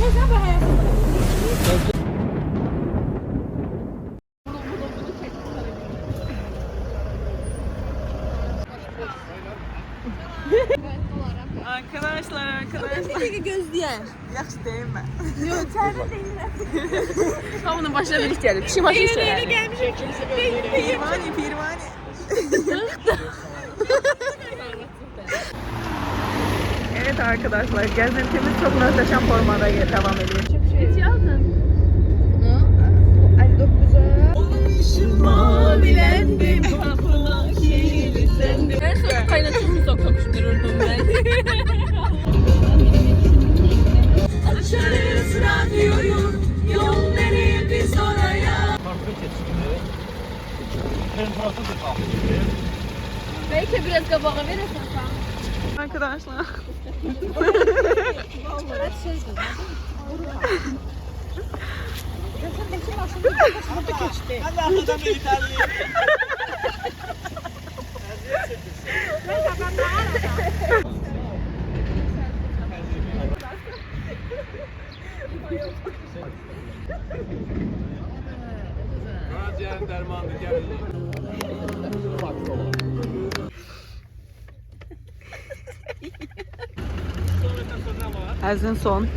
Mesela bu hayatımda. Arkadaşlar. Bir gözleyen. Yaxşı deyim mən. Yok, içeride değiller. Hamının başına bir iş gəlir. Pişim başı iş gəlir. gelmişim. Pirvani. Evet arkadaşlar, gezintimiz çok muhteşem formada devam ediyor. Eti aldın. Bunu 59'a. Mavilendim kapına kilitlendim. Ben sonra kaynatımı sokakıştırırdım ben. Açarız radyoyu, yol nereye biz oraya. Belki biraz kabağa verirsen sen. Arkadaşlar. Əzin son.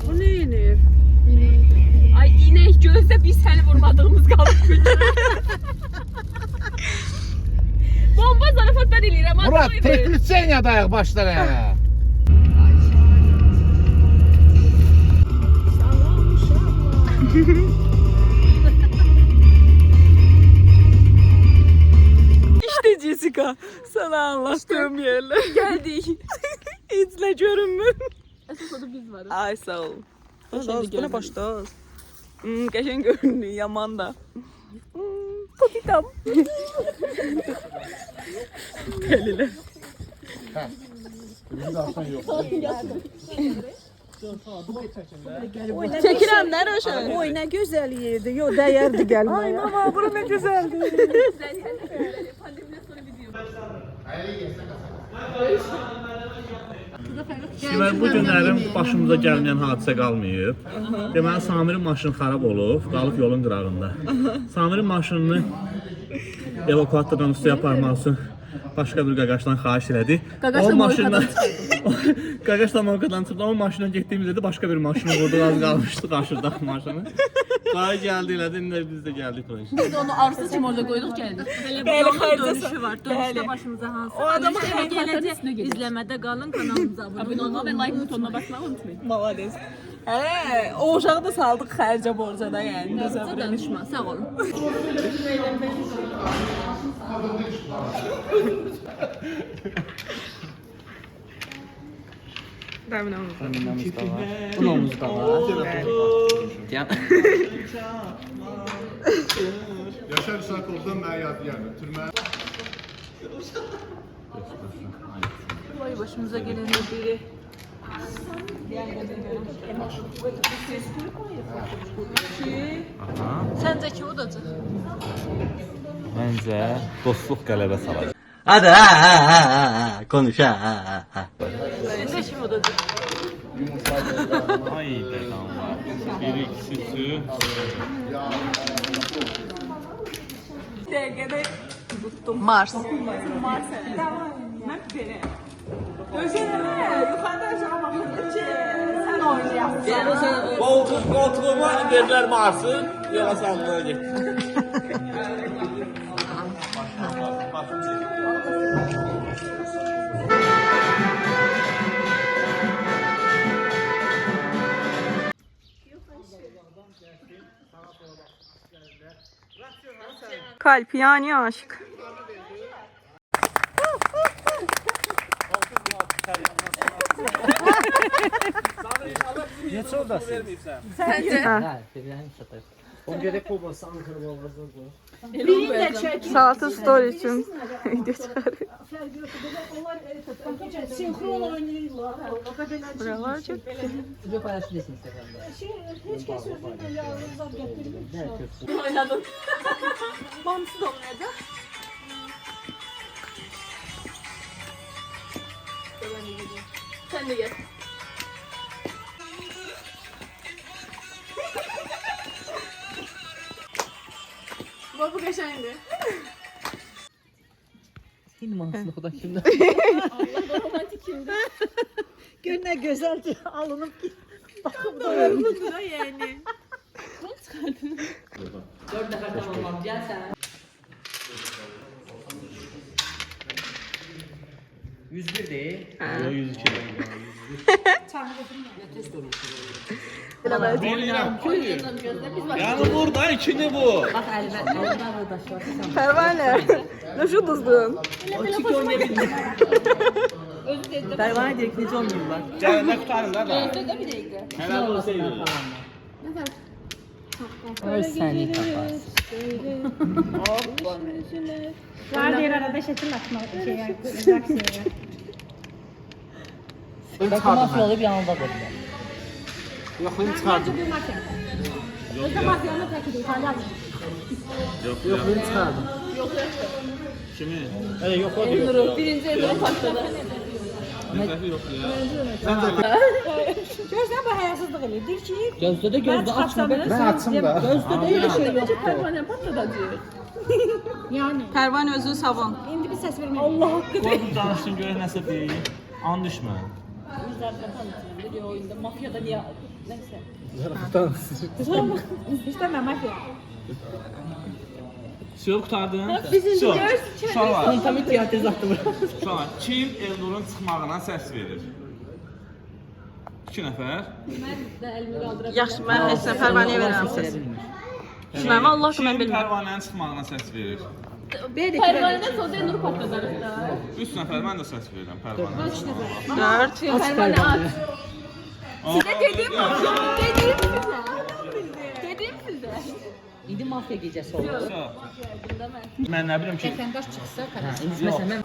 Bu ne yenir? Ay inek gözde biz seni vurmadığımız kaldık. Bomba zarafatlar eləyirəm. Murat, приключения dayak başlara. İşte Jessica, sana anlattığım yerler. Geldik. İzle görünmür. Esas adı biz varız. Ay sağ ol. Hoş Dost, geldin, buna baş dost. Qəşəng görünüyor, yaman da. Potitam. Deliler. Çəkirəm nə Röşən? Oy ne güzel yerdi. Yo değerdi gelmeye. Ay mama, bura nə gözəldir. Deməli bu günlərin başımıza gəlməyən hadisə qalmayıb. Deməli Samirin maşını xarab olub, qalıb yolun qırağında. Samirin maşınını evakuatordan üstə aparmaq üçün başqa bir qaqaşdan xahiş elədi. O maşından qaqaşdan orqadan çıxdı. O maşından getdiyimizdə başqa bir maşını vurdu, az qalmışdı qarşıdakı maşını. Daha gəldi elədi, indi biz də gəldik bura. Biz onu arsız kim orada koyduk geldik. Hele bu Bəli, yolun xaricə dönüşü var. Dönüşte Bəli. başımıza hansı? O adamı Dönüşte xəritənin gelecek. İzlemede kalın kanalımıza abone olmayı ve like butonuna basmayı unutmayın. Malades. O uşağı da saldıq xərcə borcada yəni. Bize danışma. Sağ olun. Bunun da var. Gel. Yaşar Sakov'dan mən yani türmə. Vay başımıza gelen biri. Sence kim odacak? Məncə dostluq qələbə salacaq. Hadi konuş ha. Sence kim odacak? Ay dedam var. Bir ikisi su. Dəqiqədə Mars. Mars. Mən belə. Yuxarıda aşağı baxırdı ki, sən oynayasın. Koltuğuma verdiler Mars'ı. Yola salmaya gitti. Kalp yani aşk. Geç oradasın. Sence? Ha, İbrahim Çatay. O gerek olmasa Ankara babası bu. Birini de çek. Saatı story için video çıkarıyor. Senkron oynuyorlar. Buralar çok güzel. Video paylaşıyorsun Instagram'da. Hiç kes sözünde yalnızlar getirmiş. Oynadın. Bamsı da oynayacak. Sen de gel. Bak bu geçendi. Yine mansın o da kimde? Allah romantik kimdi? Gör ne güzeldi. Alınıp git. Tam da uygundu da yani. Bunu çıkardın. 4 nəfər tamamlam, gəl sən. 101 deyil. Yo 102. Yani burada ikini bu. Bax əlimə qardaşlar. Pərvanə, nə şu duzdun? O çiki oynaya bilmir. Pərvanə deyək necə oynayırlar? Cəhənnə qutarın da da. Özde de bir dakika. Helal olsun. Öz səni tapar. Var diğer arada şekil atma şeye, reaksiyaya. Bəlkə mafya olub yanındadır. Yox, bunu çıxardım. Bir mafya. Özde mafyanın tekidi İtalyan. Yox, Yox, bunu çıxardım. Kimi? Elə yox, o deyil. Nuru birinci evde patladı. Nəfəsi yox ya. Gözden bu hayasızlık ediyor. Deyir ki, Gözdə də gözdə açma. Ben açım da. Gözdə də elə şey yox. Pervane patladı. yani. Pərvanə özünü savun. İndi bir ses vermeyin. Allah hakkı. Qoy danışsın görək nəsə deyil. And düşmə. Video oyunda mafyada niye neyse. İstemem mafya. Siyol qutardın? Bizim Siyol. göz Şu an var. Kontamit tiyatr zattı bura. Şu an kim Elnurun çıxmağına səs verir? 2 nəfər. Ben de elimi kaldırabilirim. Yaxşı, mən heç nə Pərvanəyə verərəm söz. Mən Allah ki, mən Kim bilmirəm. Pərvanənin çıxmağına səs verir? Pervaneden sonra Nur patladı. 3 nəfər mən də səs verirəm Pərvanəyə. 4. Pervane at. Size dedim mi? Dedim size. Dedim size. İndi mafya gecəsi oldu. Mən nə bilim ki, Vətəndaş çıxsa karar. İndi məsələn mən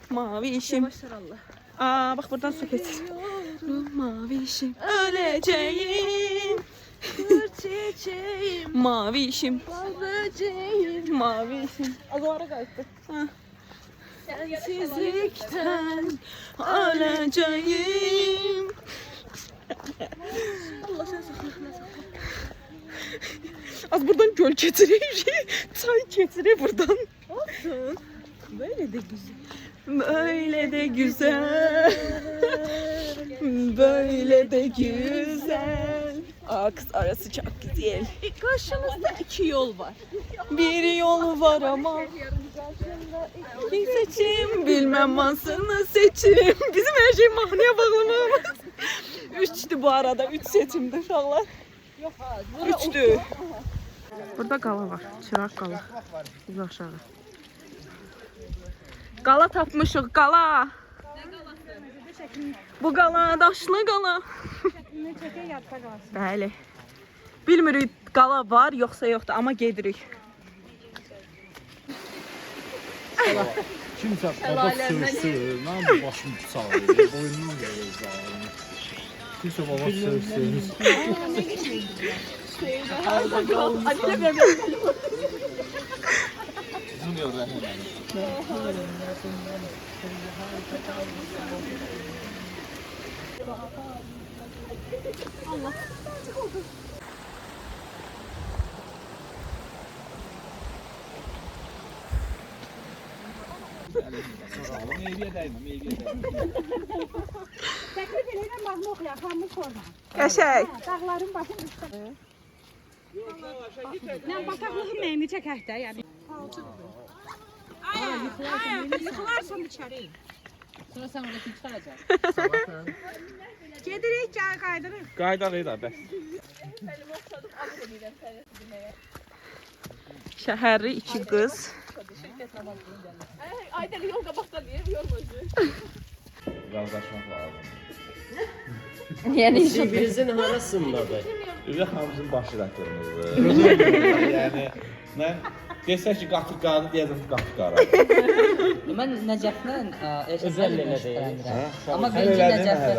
Mavi işim. Aa, bak buradan su getir. Mavi işim. Öleceğim. Mavi işim. Mavi işim. Az o ara kayıttı. Sensizlikten öleceğim. Allah sen sakın. Az buradan göl getiriyor. Çay getiriyor buradan. Olsun. Böyle de güzel. Böyle de güzel. Böyle de güzel. Aa, kız arası çok güzel. Karşımızda 2 yol var. Bir yol var ama bir seçim bilmem aslında seçim. Bizim her şey mahneye bağlamamız. 3'tü bu arada. 3 seçimdi uşaqlar. 3'tü. Burada qala var. Çıraq qala. Biz aşağı. Qala tapmışıq, qala. Bu qala daşlı qala. Ne çeke yatta kalsın. Bəli. Bilmirik qala var yoxsa yoxdur, amma gedirik. Kimsə baba sövsün, mən bu başım sağlayır, boynundan verir zaten. Kimsə baba sövsün. Junior rəhmən. Teklif edelim bak ne okuyor. Kalmış orada. Qəşəng. Dağların başın üstte. Ne bataklığın neyini çekək də yani. Ay, yıkılarsan içeri. sonra sən orada kim çıxaracaq? Gedirik gel kaydırır. Qaydalı da bəs. Şəhərli 2 qız. Ayda yol kabakta diye yormacı. Razılaşmaq lazım. Yani Birinizin harasındadır? Üzə hamımızın başı da qırmızı. Yəni mən desək ki, qatıq qaradı, deyəcəm ki, qatıq qaradı. Mən Nəcəflə Özəl elə deyil. işləndirəm. Amma birinci Nəcəflə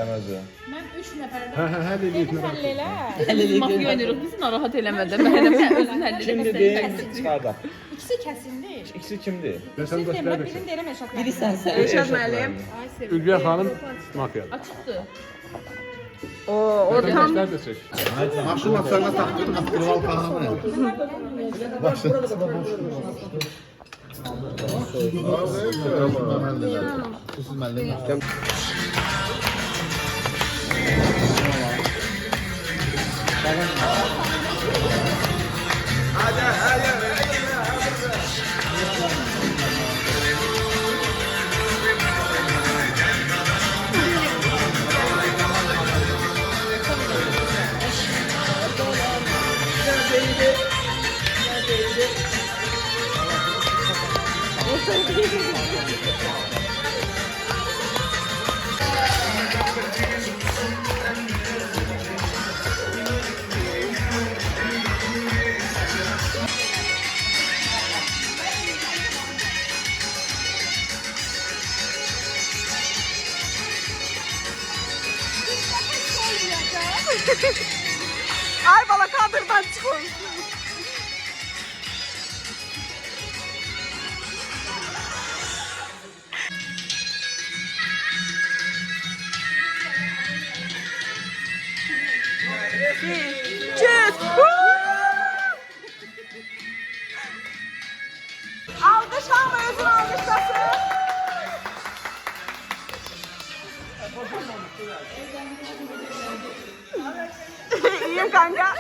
Ben 3 neferden. Hə, dedik. Halleler. mafya oynuyoruz. Bizi narahat eləmədi. Mənim özün həlli. Kimdir deyim, çıxardaq. İkisi kesildi. ikisi kimdir? Sən göstər bəşə. Biri sənsən. Rəşad müəllim. Ülviyə xanım mafiya. Açıqdır. O ortam Göstər bəşə. Maşın atlarına taktığın atkırval kanını. Ay bala kadırdan çıkın. Cheers. Alkışlama özün alkışlasın. İyiyim kanka.